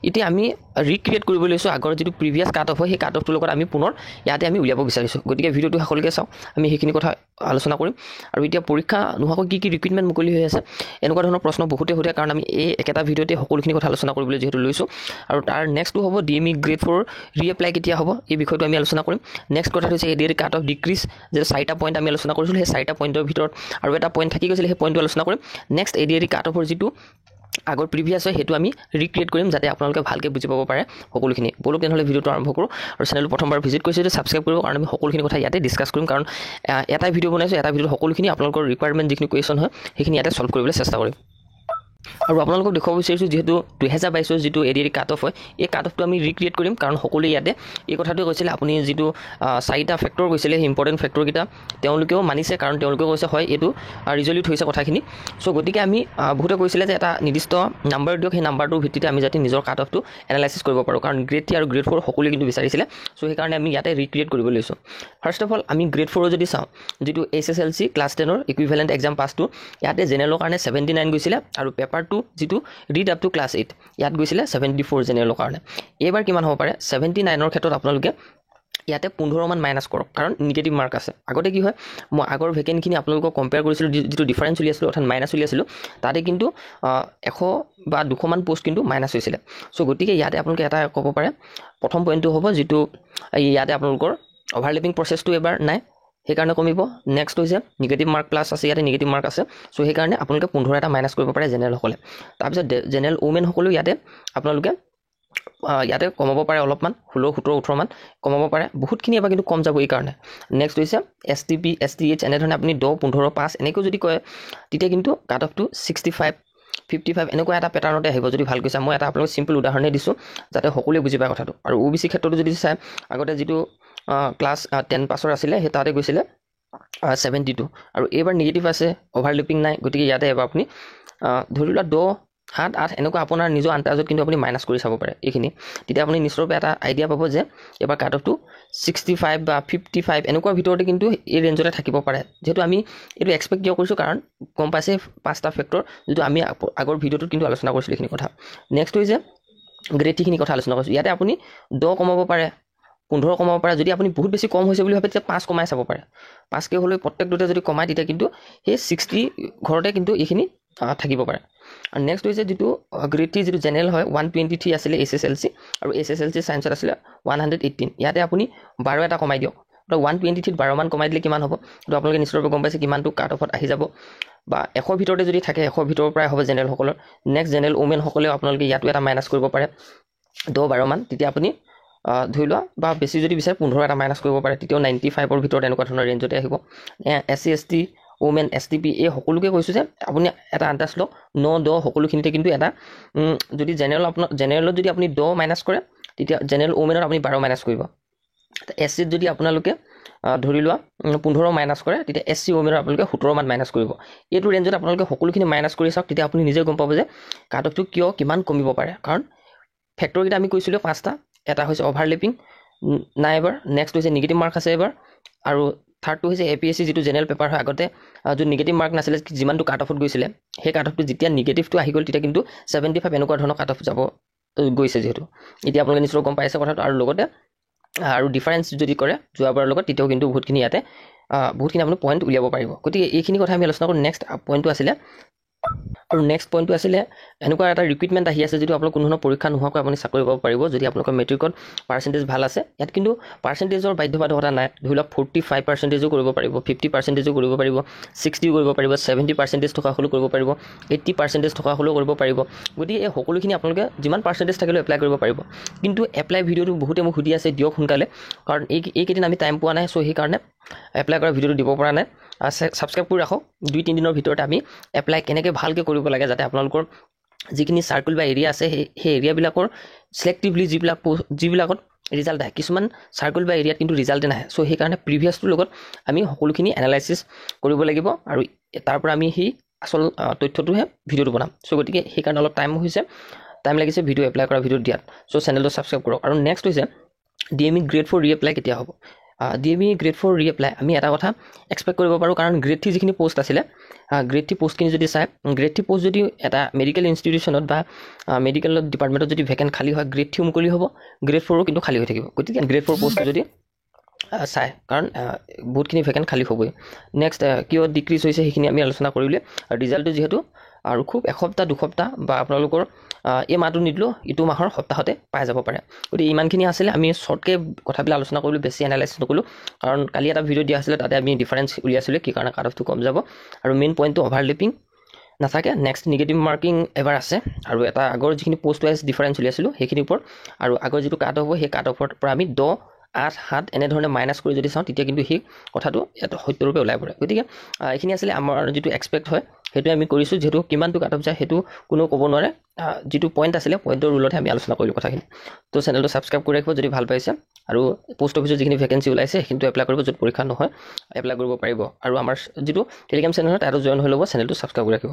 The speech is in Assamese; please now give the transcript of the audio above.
এতিয়া আমি ৰিক্ৰিয়েট কৰিব লৈছোঁ আগৰ যিটো প্ৰিভিয়াছ কাট অফ হয় সেই কাট অফটোৰ লগত আমি পুনৰ ইয়াতে আমি উলিয়াব বিচাৰিছোঁ গতিকে ভিডিঅ'টো সকলোকে চাওঁ আমি সেইখিনি কথা আলোচনা কৰিম আৰু এতিয়া পৰীক্ষা নোহোৱাকৈ কি ৰিক্ৰুইটমেণ্ট মুকলি হৈ আছে এনেকুৱা ধৰণৰ প্ৰশ্ন বহুতে সোধে কাৰণ আমি এই একেটা ভিডিঅ'তে সকলোখিনি কথা আলোচনা কৰিবলৈ যিহেতু লৈছোঁ আৰু তাৰ নেক্সটটো হ'ব DME গ্ৰেড 4 ৰিএপ্লাই কেতিয়া হ'ব এই বিষয়টো আমি আলোচনা কৰিম নেক্সট কথাটো হৈছে ADR কাট অফ ডিক্ৰিজ যে 4টা পইণ্ট আমি আলোচনা কৰিছিলোঁ সেই 4টা পইণ্টৰ ভিতৰত আৰু এটা পইণ্ট থাকি গৈছিলে সেই পইণ্টটো আলোচনা কৰিম নেক্সট ADR কাট অফৰ যিটো আগৰ প্ৰিভিয়াছ হয় সেইটো আমি ৰিক্ৰিয়েট কৰিম যাতে আপোনালোকে ভালকৈ বুজি পাব পাৰে সকলোখিনি বলক তেনেহ'লে ভিডিঅ'টো আৰম্ভ কৰোঁ আৰু চেনেলটো প্ৰথমবাৰ ভিজিট কৰিছে যদি ছাবস্ক্ৰাইব কৰিব কাৰণ আমি সকলোখিনি কথা ইয়াতে ডিছকাছ কৰিম কাৰণ এটা ভিডিঅ' বনাইছোঁ এটা ভিডিঅ'ত সকলোখিনি আপোনালোকৰ ৰিকুৱাৰমেণ্ট যিখিনি কুৱেশ্যন হয় সেইখিনি ইয়াতে ছল্ভ কৰিবলৈ চেষ্টা কৰিম আৰু আপোনালোকক দেখুৱাব বিচাৰিছোঁ যিহেতু 2022 যিটো ADR কাট অফ হয় এই কাট অফটো আমি ৰিক্ৰিয়েট কৰিম কাৰণ সকলোৱে ইয়াতে এই কথাটোৱে কৈছিলে আপুনি যিটো 4টা ফেক্টৰ কৈছিলে সেই ইম্পৰ্টেণ্ট ফেক্টৰকেইটা তেওঁলোকেও মানিছে কাৰণ তেওঁলোকেও কৈছে হয় এইটো ৰিজলিউট হৈছে কথাখিনি চ' গতিকে আমি বহুতে কৈছিলে যে এটা নিৰ্দিষ্ট নাম্বাৰ দিয়ক সেই নাম্বাৰটোৰ ভিত্তিতে আমি যাতে নিজৰ কাট অফটো এনালাইচিছ কৰিব পাৰোঁ কাৰণ গ্ৰেড 3 আৰু গ্ৰেড 4 সকলোৱে কিন্তু বিচাৰিছিলে চ' সেইকাৰণে আমি ইয়াতে ৰিক্ৰিয়েট কৰিব লৈছোঁ ফাৰ্ষ্ট অফ অল আমি গ্ৰেড 4 যদি চাওঁ যিটো SSLC ক্লাছ 10ৰ ইকুইভেলেণ্ট এক্সাম পাছটো ইয়াতে জেনেৰেলৰ কাৰণে 79 গৈছিলে আৰু পেপাৰটো যিটো ৰিড আপ টু ক্লাছ 8 ইয়াত গৈছিলে 74 জেনেৰেলৰ কাৰণে এইবাৰ কিমান হ'ব পাৰে 79ৰ ক্ষেত্ৰত আপোনালোকে ইয়াতে 15 মান মাইনাছ কৰক কাৰণ নিগেটিভ মাৰ্ক আছে আগতে কি হয় মই আগৰ ভেকেন্টখিনি আপোনালোকক কম্পেয়াৰ কৰিছিলোঁ যিটো ডিফাৰেঞ্চ চলি আছিলোঁ অৰ্থাৎ মাইনাছ চলি আছিলোঁ তাতে কিন্তু 100 বা 200 মান পোষ্ট কিন্তু মাইনাছ হৈছিলে চ' গতিকে ইয়াতে আপোনালোকে এটা ক'ব পাৰে প্ৰথম পইণ্টটো হ'ব যিটো ইয়াতে আপোনালোকৰ অভাৰলেপিং প্ৰচেছটো এবাৰ নাই সেইকাৰণে কমিব নেক্সট হৈছে নিগেটিভ মাৰ্ক প্লাছ আছে ইয়াতে নিগেটিভ মাৰ্ক আছে চ' সেইকাৰণে আপোনালোকে 15 এটা মাইনাছ কৰিব পাৰে জেনেৰেলসকলে তাৰপিছত জেনেৰেল ওমেনসকলেও ইয়াতে আপোনালোকে ইয়াতে কমাব পাৰে অলপমান 16 17 18 মান কমাব পাৰে বহুতখিনি এবাৰ কিন্তু কম যাব এই কাৰণে নেক্সট হৈছে STP STH এনেধৰণে আপুনি 10 15 5 এনেকৈ যদি কয় তেতিয়া কিন্তু কাট অফটো 65 55 এনেকুৱা এটা পেটাৰ্ণতে আহিব যদি ভাল কৈছে মই এটা আপোনালোকক চিম্পল উদাহৰণে দিছোঁ যাতে সকলোৱে বুজি পায় কথাটো আৰু OBC ক্ষেত্ৰতো যদি চাই আগতে যিটো ক্লাছ 10 পাছৰ আছিলে সেই তাতে গৈছিলে 72 আৰু এইবাৰ নিগেটিভ আছে অভাৰলেপিং নাই গতিকে ইয়াতে এবাৰ আপুনি ধৰি লোৱা 10 7 8 এনেকুৱা আপোনাৰ নিজৰ আন্দাজত কিন্তু আপুনি মাইনাছ কৰি চাব পাৰে এইখিনি তেতিয়া আপুনি নিশ্চয়কৈ এটা আইডিয়া পাব যে এবাৰ কাট অফটো 65 বা 55 এনেকুৱা ভিতৰতে কিন্তু এই ৰেঞ্জতে থাকিব পাৰে যেহেতু আমি এইটো এক্সপেক্ট কিয় কৰিছোঁ কাৰণ গম পাইছে 5টা ফেক্টৰ যিটো আমি আগৰ ভিডিঅ'টোত কিন্তু আলোচনা কৰিছিলোঁ এইখিনি কথা নেক্সট হৈছে গ্ৰেড 3 খিনি কথা আলোচনা কৰিছোঁ ইয়াতে আপুনি 10 কমাব পাৰে 15 কমাব পাৰে যদি আপুনি বহুত বেছি কম হৈছে বুলি ভাবে তেতিয়া 5 কমাই চাব পাৰে 5কে হ'লে প্ৰত্যেকটোতে যদি কমাই তেতিয়া কিন্তু সেই 60 ঘৰতে কিন্তু এইখিনি থাকিব পাৰে আৰু নেক্সট হৈছে যিটো গ্ৰেড 3 যিটো জেনেৰেল হয় 123 আছিলে SSLC আৰু SSLC ছায়েন্সত আছিলে 118 ইয়াতে আপুনি 12 এটা কমাই দিয়ক তো 123 12 মান কমাই দিলে কিমান হ'ব তো আপোনালোকে নিশ্চয়কৈ গম পাইছে কিমানটো কাট অফত আহি যাব বা 100 ভিতৰতে যদি থাকে 100 ভিতৰৰ পৰাই হ'ব জেনেৰেলসকলৰ নেক্সট জেনেৰেল ওমেনসকলেও আপোনালোকে ইয়াতো এটা মাইনাছ কৰিব পাৰে 10 12 মান তেতিয়া আপুনি ধৰি লোৱা বা বেছি যদি বিচাৰে 15 এটা মাইনাছ কৰিব পাৰে তেতিয়াও 95ৰ ভিতৰত এনেকুৱা ধৰণৰ ৰেঞ্জতে আহিব SC ST ওমেন STP এই সকলোকে কৈছোঁ যে আপুনি এটা আন্দাজ লওক 9 10 সকলোখিনিতে কিন্তু এটা যদি জেনেৰেলত যদি আপুনি 10 মাইনাছ কৰে তেতিয়া জেনেৰেল ওমেনত আপুনি 12 মাইনাছ কৰিব SCত যদি আপোনালোকে ধৰি লোৱা 15 মাইনাছ কৰে তেতিয়া SC ওমেনত আপোনালোকে 17 মান মাইনাছ কৰিব এইটো ৰেঞ্জত আপোনালোকে সকলোখিনি মাইনাছ কৰি চাওক তেতিয়া আপুনি নিজে গম পাব যে কাট অফটো কিয় কিমান কমিব পাৰে কাৰণ ফেক্টৰকেইটা আমি কৈছিলোঁ 5টা এটা হৈছে অভাৰলেপিং নাই এবাৰ নেক্সট হৈছে নিগেটিভ মাৰ্ক আছে এবাৰ আৰু থাৰ্ডটো হৈছে APSC যিটো জেনেৰেল পেপাৰ হয় আগতে যোন নিগেটিভ মাৰ্ক নাছিলে যিমানটো কাট অফত গৈছিলে সেই কাট অফটো যেতিয়া নিগেটিভটো আহি গ'ল তেতিয়া কিন্তু 75 এনেকুৱা ধৰণৰ কাট অফ যাব গৈছে যিহেতু এতিয়া আপোনালোকে নিশ্চয় গম পাইছে কথাটো আৰু লগতে আৰু ডিফাৰেঞ্চ যদি কৰে যোৱাবাৰৰ লগত তেতিয়াও কিন্তু বহুতখিনি ইয়াতে বহুতখিনি আপুনি পইণ্ট উলিয়াব পাৰিব গতিকে এইখিনি কথা আমি আলোচনা কৰোঁ নেক্সট পইণ্টটো আছিলে আৰু নেক্সট পইণ্টটো আছিলে এনেকুৱা এটা ৰিক্ৰুইটমেণ্ট আহি আছে যিটো আপোনালোক কোনো ধৰণৰ পৰীক্ষা নোহোৱাকৈ আপুনি চাকৰি পাব পাৰিব যদি আপোনালোকৰ মেট্ৰিকত পাৰ্চেণ্টেজ ভাল আছে ইয়াত কিন্তু পাৰ্চেণ্টেজৰ বাধ্যবাধকতা নাই ধৰি লওক 45% কৰিব পাৰিব 50% কৰিব পাৰিব 60 কৰিব পাৰিব 70% থকা হ'লেও কৰিব পাৰিব 80% থকা হ'লেও কৰিব পাৰিব গতিকে এই সকলোখিনি আপোনালোকে যিমান পাৰ্চেণ্টেজ থাকিলেও এপ্লাই কৰিব পাৰিব কিন্তু এপ্লাই ভিডিঅ'টো বহুতে মোক সুধি আছে দিয়ক সোনকালে কাৰণ এইকেইদিন আমি টাইম পোৱা নাই চ' সেইকাৰণে এপ্লাই কৰা ভিডিঅ'টো দিব পৰা নাই ছাবস্ক্ৰাইব কৰি ৰাখক 2-3 দিনৰ ভিতৰত আমি এপ্লাই কেনেকৈ ভালকৈ কৰিব লাগে যাতে আপোনালোকৰ যিখিনি সাৰ্কেল বা এৰিয়া আছে সেই এৰিয়াবিলাকৰ সিলেক্টিভলি যিবিলাকত ৰিজাল্ট আহে কিছুমান সাৰ্কেল বা এৰিয়াত কিন্তু ৰিজাল্টে নাহে চ' সেইকাৰণে প্ৰিভিয়াছটোৰ লগত আমি সকলোখিনি এনালাইচিছ কৰিব লাগিব আৰু তাৰ পৰা আমি সেই আচল তথ্যটোহে ভিডিঅ'টো বনাম চ' গতিকে সেইকাৰণে অলপ টাইম লাগিছে ভিডিঅ' এপ্লাই কৰা ভিডিঅ' দিয়াত চ' চেনেলটো ছাবস্ক্ৰাইব কৰক আৰু নেক্সট হৈছে DME গ্ৰেড 4 ৰিএপ্লাই কেতিয়া হ'ব DME গ্ৰেড 4 ৰিএপ্লাই আমি এটা কথা এক্সপেক্ট কৰিব পাৰোঁ, কাৰণ গ্ৰেড 3 যিখিনি পোষ্ট আছিলে, গ্ৰেড 3 পোষ্টখিনি যদি চাই, গ্ৰেড 3 পোষ্ট যদি এটা মেডিকেল ইনষ্টিটিউশ্যনত বা মেডিকেল ডিপাৰ্টমেণ্টত যদি ভেকেণ্ট খালী হয়, গ্ৰেড 3 মুকলি হ'ব, গ্ৰেড 4 কিন্তু খালী হৈ থাকিব। গতিকে গ্ৰেড 4 পোষ্ট যদি চাই, কাৰণ বহুতখিনি ভেকেণ্ট খালী হ'বই। নেক্সট কিয় ডিক্ৰিজ হৈছে সেইখিনি আমি আলোচনা কৰিলে, আৰু ৰিজাল্টটো যিহেতু আৰু খুব এসপ্তাহ 2 সপ্তাহ বা আপোনালোকৰ এই মাহটো নিদিলেও ইটো মাহৰ সপ্তাহতে পাই যাব পাৰে। গতিকে ইমানখিনি আছিলে, আমি শ্বৰ্টকৈ কথাবিলাক আলোচনা কৰিলোঁ, বেছি এনালাইচিছ নকৰিলোঁ, কাৰণ কালি এটা ভিডিঅ' দিয়া আছিলে, তাতে আমি ডিফাৰেঞ্চ উলিয়াইছিলোঁ কি কাৰণে কাট অফটো কম যাব, আৰু মেইন পইণ্টটো অভাৰলেপিং নাথাকে। নেক্সট নিগেটিভ মাৰ্কিং এবাৰ আছে, আৰু এটা আগৰ যিখিনি পোষ্ট ৱাইজ ডিফাৰেঞ্চ উলিয়াইছিলোঁ সেইখিনিৰ ওপৰত, আৰু আগৰ যিটো কাট অফ হ'ব সেই কাট অফৰ পৰা আমি 10, 8, 7 এনেধৰণে মাইনাছ কৰি যদি চাওঁ, তেতিয়া কিন্তু সেই কথাটো এটা সত্যৰূপে ওলাই পৰে। গতিকে এইখিনি আছিলে আমাৰ যিটো এক্সপেক্ট হয় সেইটোৱে আমি কৰিছোঁ, যিহেতু কিমানটো কাট অফ যায় সেইটো কোনেও ক'ব নোৱাৰে। যিটো পইণ্ট আছিলে পইণ্টৰ ৰুলতহে আমি আলোচনা কৰিলোঁ কথাখিনি। তো চেনেলটো ছাবস্ক্ৰাইব কৰি ৰাখিব যদি ভাল পাইছে, আৰু পোষ্ট অফিচত যিখিনি ভেকেঞ্চি ওলাইছে সেইখিনিতো এপ্লাই কৰিব, য'ত পৰীক্ষা নহয় এপ্লাই কৰিব পাৰিব। আৰু আমাৰ যিটো টেলিগ্ৰাম চেনেল হয় তাতো জইন হৈ ল'ব, চেনেলটো ছাবস্ক্ৰাইব কৰি ৰাখিব।